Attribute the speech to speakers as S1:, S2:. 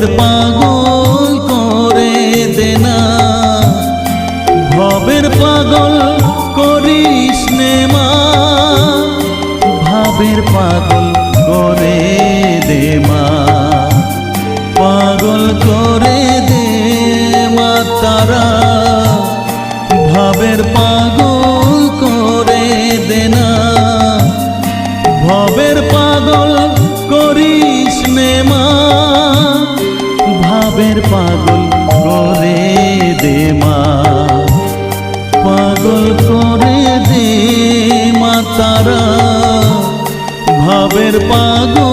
S1: ভবের পাগল করে দেনা, ভবের পাগল করিস নে মা, ভাবের পাগল করে দে মা, পাগল করে দে মা তারা, ভাবের পাগল করে দে না, ভবের পাগল করিস নে মা, ভাবের পাগল করে দে মা, পাগল করে দে মা তারা, ভাবের পাগল